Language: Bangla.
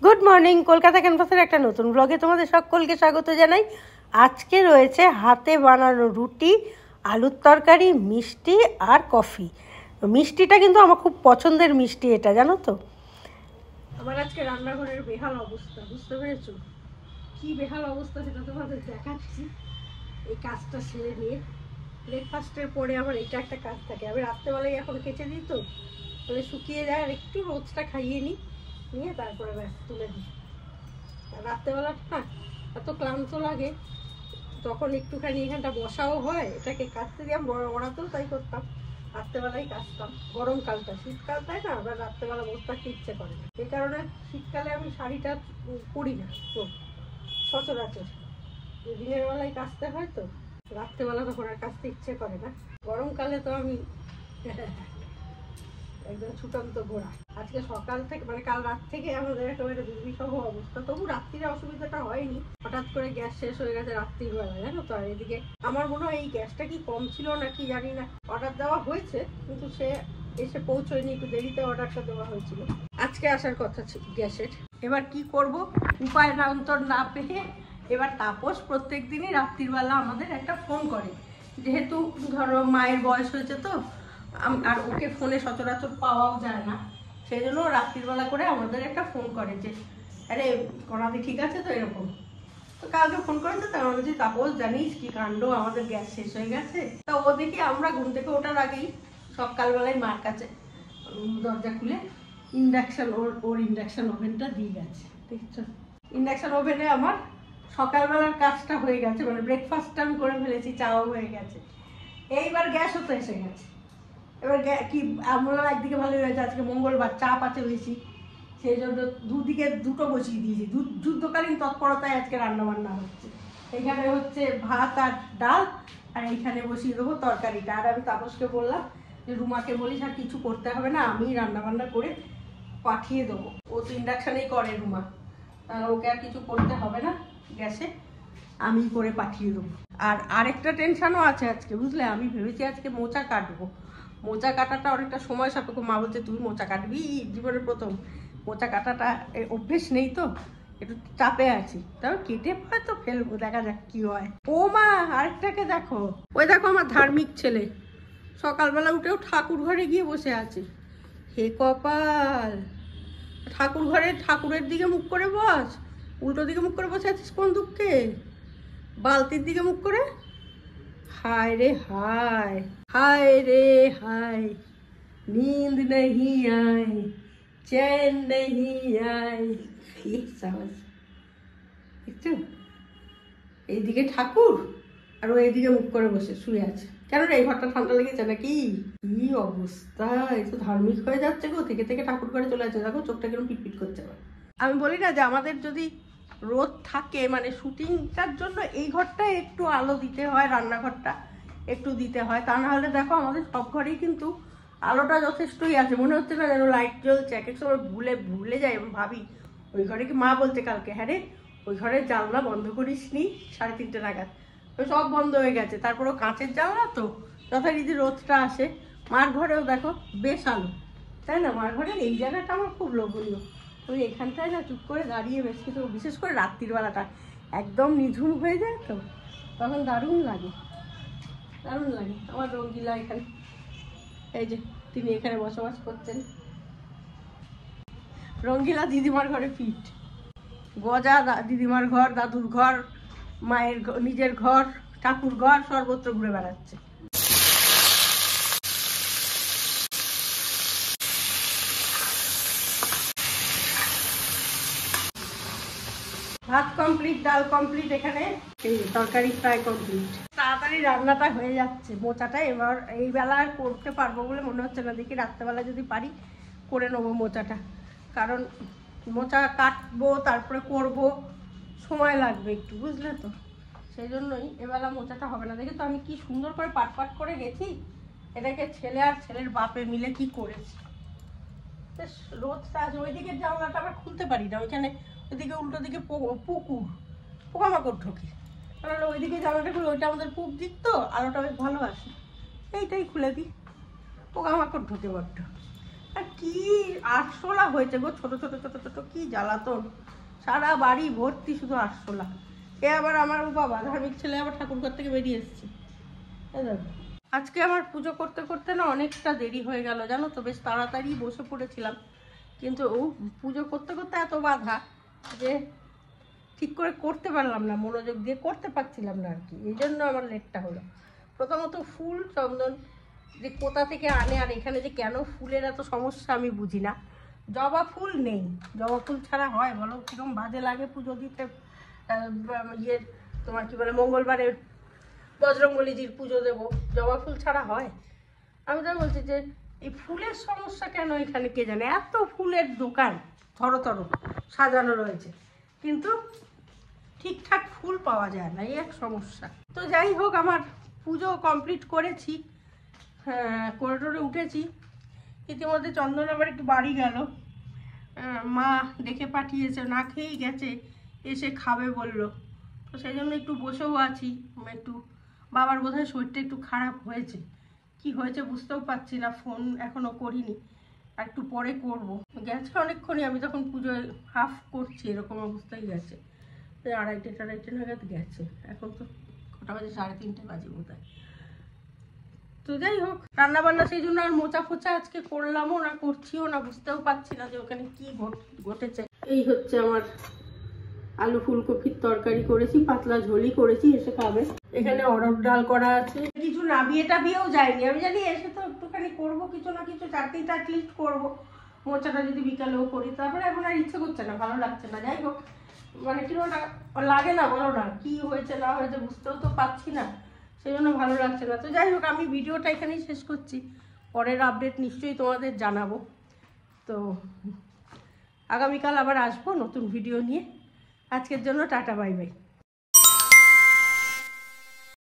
গুড মর্নিং, কলকাতা ক্যানভাসের একটা নতুন ব্লগে তোমাদের সকলকে স্বাগত জানাই। আজকে রয়েছে হাতে বানানো রুটি, আলুর তরকারি, মিষ্টি আর কফি। মিষ্টিটা কিন্তু আমার খুব পছন্দের মিষ্টি, এটা জানো তো। আমার আজকে রান্নাঘরের বেহাল অবস্থা, বুঝতে পেরেছো? কি বেহাল অবস্থা সেটা তোমাদের দেখাচ্ছি। এই কাজটা সেরে নিয়ে ব্রেকফাস্টের পরে আমার এটা একটা কাজ থাকে। আমি রাত্রেবেলায় এখন কেচে দিই তো, তাহলে শুকিয়ে যায়, আর একটু রোদটা খাইয়ে নিই, নিয়ে তারপরে ব্যাস তুলে দিই। রাত্রেবেলা না এত ক্লান্ত লাগে, তখন একটুখানি এখানটা বসাও হয়, এটাকে কাচতে দিয়ে ওড়াতেও তাই করতাম, রাত্রেবেলাই কাচতাম। গরমকালটা, শীতকালটায় না আবার রাত্রেবেলা বসে থাকতে ইচ্ছে করে না। এই কারণে শীতকালে আমি শাড়িটা পরি না তো সচরাচর, দিনের বেলায় কাচতে হয় তো, রাত্রেবেলা তখন আর কাচতে ইচ্ছে করে না। গরমকালে তো আমি একদম ছুটন্ত ঘোড়া। আজকে সকাল থেকে মানে কাল রাত থেকে আমাদের একেবারে দুর্বিষহ অবস্থা। তবু রাত্রিরে অসুবিধাটা হয়নি, হঠাৎ করে গ্যাস শেষ হয়ে গেছে রাত্রির বেলা, জানো তো। আর এদিকে আমার মনে হয় এই গ্যাসটা কি কম ছিল নাকি জানি না, অর্ডার দেওয়া হয়েছে কিন্তু সে এসে পৌঁছয়নি, একটু দেরিতে অর্ডারটা দেওয়া হয়েছিল। আজকে আসার কথা ছিল গ্যাসের। এবার কি করব, উপায় অন্তর না পেয়ে এবার তাপস প্রত্যেক দিনই রাত্রির বেলা আমাদের একটা ফোন করে, যেহেতু ধরো মায়ের বয়স হয়েছে তো, আর ওকে ফোনে সচরাচর পাওয়াও যায় না, সেই জন্য রাত্রিবেলা করে আমাদের একটা ফোন করে যে আরে কণাদি ঠিক আছে তো, এরকম। তো কালকে ফোন করেছে, তো আমি বলছি তাপস জানিস কি কাণ্ড, আমাদের গ্যাস শেষ হয়ে গেছে। তা ও দেখি আমরা ঘুম থেকে ওঠার আগেই সকালবেলায় মার কাছে দরজা খুলে ইন্ডাকশান, ওর ইন্ডাকশান ওভেনটা দিয়ে গেছে, দেখছো। ইন্ডাকশান ওভেনে আমার সকালবেলার কাজটা হয়ে গেছে, মানে ব্রেকফাস্টটা আমি করে ফেলেছি, চাও হয়ে গেছে, এইবার গ্যাসও তো এসে গেছে। এবার কি আমরা একদিকে ভালোই হয়েছে, আজকে মঙ্গলবার, চাপ আছে বেশি, সেই জন্য দুদিকে দুটো বসিয়ে দিয়েছি। যুদ্ধকালীন তৎপরতায় আজকে রান্নাবান্না হচ্ছে। এইখানে হচ্ছে ভাত আর ডাল, আর এইখানে বসিয়ে দেবো তরকারিটা। আর আমি তাপসকে বললাম যে রুমাকে বলিস আর কিছু করতে হবে না, আমি রান্নাবান্না করে পাঠিয়ে দেবো। ও তো ইন্ডাকশানেই করে রুমা, ওকে আর কিছু করতে হবে না, গ্যাসে আমি করে পাঠিয়ে দেবো। আর আরেকটা টেনশনও আছে আজকে, বুঝলে। আমি ভেবেছি আজকে মোচা কাটবো। মোচা কাটাটা অনেকটা সময় সাপেক্ষ। মা বলছে তুই মোচা কাটবি, জীবনের প্রথম মোচা কাটাটা অভ্যেস নেই তো, একটু চাপে আছি, তবে কেটে হয়তো ফেলবো, দেখা যাক কি হয়। ও মা, আরেকটাকে দেখো, ওই দেখো আমার ধার্মিক ছেলে সকালবেলা উঠেও ঠাকুর ঘরে গিয়ে বসে আছে। হে কপাল, ঠাকুর ঘরে ঠাকুরের দিকে মুখ করে বস, উল্টো দিকে মুখ করে বসে আছিস কোন দুঃখে, বালতির দিকে মুখ করে। हाय रे हाय, हाय रे हाय, नींद नहीं आई, चैन नहीं आई। একটু এইদিকে ঠাকুর আর ও এইদিকে মুখ করে বসে শুয়ে আছে। কেন রে, এই ঘরটা ঠান্ডা লেগেছে নাকি? কি অবস্থা, এই তো ধার্মিক হয়ে যাচ্ছে গো, থেকে থেকে ঠাকুর ঘরে চলে যাচ্ছে। দেখো চোখটা কিরকম পিটপিট করছে। আমি বলি না যে আমাদের যদি রোদ থাকে, মানে শুটিংটার জন্য এই ঘরটা একটু আলো দিতে হয়, রান্নাঘরটা একটু দিতে হয়, তা না হলে দেখো আমাদের সব ঘরেই কিন্তু আলোটা যথেষ্টই আছে। মনে হচ্ছে না যেন লাইট জ্বলছে। এক এক সময় ভুলে যাই, আমি ভাবি ওই ঘরে কি, মা বলতে কালকে, হ্যাঁ রে ওই ঘরের জানলা বন্ধ করিস নি 3:30 নাগাদ, ওই সব বন্ধ হয়ে গেছে। তারপরেও কাঁচের জানলা তো, যথারীতি রোদটা আসে। মার ঘরেও দেখো বেশ আলো, তাই না? মার ঘরের এই জায়গাটা আমার খুব লোভনীয়। ওই এখানটায় না চুপ করে দাঁড়িয়ে বেশ কিছু, বিশেষ করে রাত্রির বেলাটা একদম নিঝুম হয়ে যায় তো, তখন দারুণ লাগে, দারুণ লাগে। আমার রঙ্গিলা এখানে, এই যে তিনি এখানে বসবাস করছেন। রঙ্গিলা দিদিমার ঘরে ফিট, গজা দিদিমার ঘর, দাদুর ঘর, মায়ের নিজের ঘর, ঠাকুর ঘর, সর্বত্র ঘুরে বেড়াচ্ছে। ভাত কমপ্লিট, ডাল কমপ্লিট, এখানে তরকারি ফ্রাই কমপ্লিট। তাড়াতাড়ি রান্নাটা হয়ে যাচ্ছে। মোচাটা এবার এই বেলা আর করতে পারবো বলে মনে হচ্ছে না, দেখি রাত্রেবেলা যদি পারি করে নেবো মোচাটা, কারণ মোচা কাটবো তারপরে করব, সময় লাগবে একটু, বুঝলে তো। সেই জন্যই এবেলা মোচাটা হবে না। দেখে তো আমি কি সুন্দর করে পাট করে গেছি, এটাকে ছেলে আর ছেলের বাপে মিলে কি করেছি। বেশ রোদটা আছে। ওইদিকে জানলাটা আবার খুলতে পারি না, ওইখানে ওইদিকে উল্টো দিকে পুকুর, পোকামাকড় ঢোকে, কারণ ওইদিকে জানলাটা খুলে, ওইটা আমাদের পূব দিক তো, আলোটা বেশ ভালো আসে, এইটাই খুলে দিই, পোকামাকড় ঢোকে বড্ড। আর কি আরশোলা হয়েছে গো, ছোট ছোট ছোট ছোট, কি জ্বালাতন, সারা বাড়ি ভর্তি শুধু আরশোলা। এ আবার আমার বাবা ধার্মিক ছেলে আবার ঠাকুরঘর থেকে বেরিয়ে এসেছে। আজকে আমার পুজো করতে করতে না অনেকটা দেরি হয়ে গেল জানো তো, বেশ তাড়াতাড়ি বসে পড়েছিলাম, কিন্তু পুজো করতে করতে এত বাধা যে ঠিক করে করতে পারলাম না, মনোযোগ দিয়ে করতে পারছিলাম না আর কি, এই জন্য আমার লেটটা হলো। প্রথমত ফুল চন্দন যে কোথা থেকে আনে, আর এখানে যে কেন ফুলের এত সমস্যা আমি বুঝি না। জবা ফুল নেই, জবা ফুল ছাড়া হয় বলো? কিরকম বাজে লাগে পুজো দিতে। ইয়ের তোমার কি বলে মঙ্গলবারে বজরংবলীজির পুজো দেবো, জবা ফুল ছাড়া হয়? আমি তো বলছি যে এই ফুলের সমস্যা কেন এখানে কে জানে, এত ফুলের দোকান থরো থরো সাজানো রয়েছে, কিন্তু ঠিকঠাক ফুল পাওয়া যায় না, এই এক সমস্যা। তো যাই হোক, আমার পুজো কমপ্লিট করেছি, হ্যাঁ করে টোরে উঠেছি। ইতিমধ্যে চন্দন আবার একটু বাড়ি গেল, মা ডেকে পাঠিয়েছে, না খেয়েই গেছে, এসে খাবে বলল, তো সেই জন্য একটু বসেও আছি। একটু বাবার বোধহয় শরীরটা একটু খারাপ হয়েছে, কি হয়েছে বুঝতেও পারছি না, ফোন এখনও করিনি, আর একটু পরে করব। গেছে অনেকক্ষণই, আমি তখন পুজোয় হাফ করছি এরকম অবস্থায় গেছে, তো 2:30 নাগাদ গেছে। এখন তো কটা বাজে, 3:30 বাজে বোধ হয়। তো যাই হোক, রান্নাবান্না সেই জন্য আর মোচা ফোচা আজকে করলামও না, করছিও না, বুঝতেও পারছি না যে ওখানে কি ঘটেছে। এই হচ্ছে আমার আলু ফুলকপির তরকারি করেছি, পাতলা ঝোলই করেছি, এসে খাবে। এখানে অরড় ডাল করা আছে, কিছু নাবিয়ে টাবিয়েও যায়নি, আমি জানি এসে তো একটুখানি করবো কিছু না কিছু, চাটনিটা অ্যাটলিস্ট করবো, মোচাটা যদি বিকালেও করি। তারপরে এখন আর ইচ্ছে করছে না, ভালো লাগছে না। যাই হোক, মানে কিরকম লাগে না বলো না, কি হয়েছে না হয়েছে বুঝতেও তো পারছি না, সেই জন্য ভালো লাগছে না। তো যাই হোক, আমি ভিডিওটা এখানেই শেষ করছি, পরের আপডেট নিশ্চয়ই তোমাদের জানাবো। তো আগামীকাল আবার আসবো নতুন ভিডিও নিয়ে। আজকের জন্য টাটা, বাই বাই।